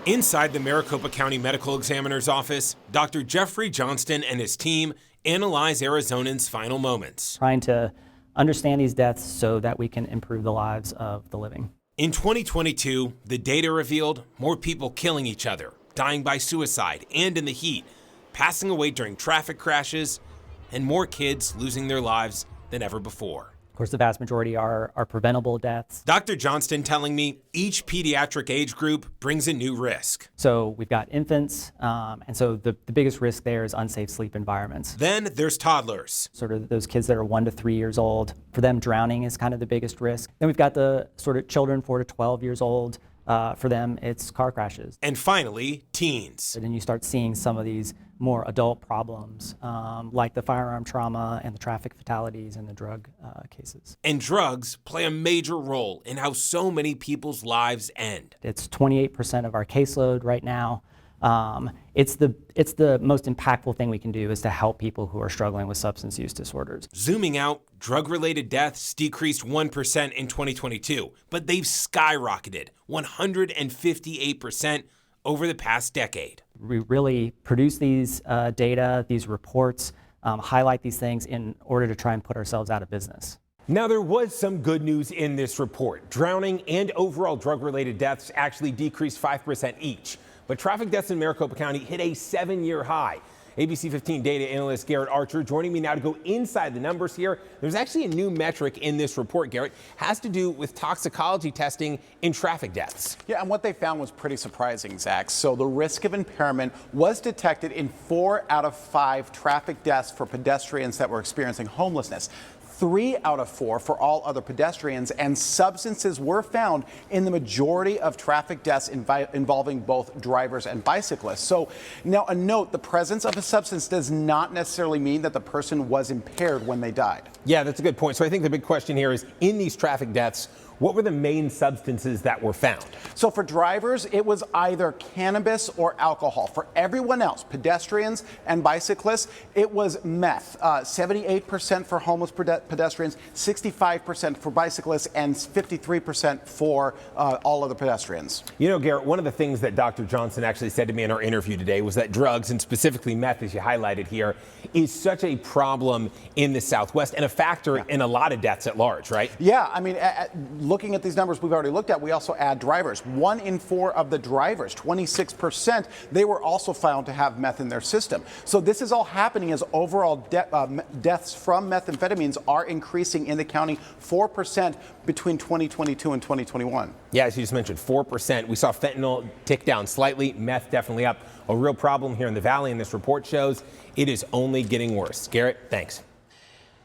Inside the Maricopa County Medical Examiner's office, Dr. Jeffrey Johnston and his team analyze Arizonans' final moments. Trying to understand these deaths so that we can improve the lives of the living. In 2022, the data revealed more people killing each other, dying by suicide and in the heat, passing away during traffic crashes, and more kids losing their lives than ever before. Of course, the vast majority are preventable deaths. Dr. Johnston telling me each pediatric age group brings a new risk. So we've got infants, and so the biggest risk there is unsafe sleep environments. Then there's toddlers. Sort of those kids that are 1 to 3 years old. For them, drowning is kind of the biggest risk. Then we've got the sort of children 4 to 12 years old. For them, it's car crashes. And finally, teens. And then you start seeing some of these more adult problems, like the firearm trauma and the traffic fatalities and the drug cases. And drugs play a major role in how so many people's lives end. It's 28% of our caseload right now. It's the most impactful thing we can do is to help people who are struggling with substance use disorders. Zooming out, drug-related deaths decreased 1% in 2022, but they've skyrocketed 158% over the past decade. We really produce these data, these reports, highlight these things in order to try and put ourselves out of business. Now, there was some good news in this report. Drowning and overall drug-related deaths actually decreased 5% each. But traffic deaths in Maricopa County hit a 7-year high. ABC 15 data analyst Garrett Archer joining me now to go inside the numbers here. There's actually a new metric in this report, Garrett, has to do with toxicology testing in traffic deaths. Yeah, and what they found was pretty surprising, Zach. So the risk of impairment was detected in 4 out of 5 traffic deaths for pedestrians that were experiencing homelessness. 3 out of 4 for all other pedestrians, and substances were found in the majority of traffic deaths involving both drivers and bicyclists. So now a note, the presence of a substance does not necessarily mean that the person was impaired when they died. Yeah, that's a good point. So I think the big question here is, in these traffic deaths, what were the main substances that were found? So for drivers, it was either cannabis or alcohol. For everyone else, pedestrians and bicyclists, it was meth. 78% for homeless pedestrians, 65% for bicyclists, and 53% for all other pedestrians. You know, Garrett, one of the things that Dr. Johnson actually said to me in our interview today was that drugs, and specifically meth, as you highlighted here, is such a problem in the Southwest and a factor in a lot of deaths at large, right? Yeah, I mean, looking at these numbers we've already looked at, we also add drivers. 1 in 4 of the drivers, 26%, they were also found to have meth in their system. So this is all happening as overall deaths from methamphetamines are increasing in the county 4% between 2022 and 2021. Yeah, as you just mentioned, 4%. We saw fentanyl tick down slightly, meth definitely up. A real problem here in the Valley, and this report shows it is only getting worse. Garrett, thanks.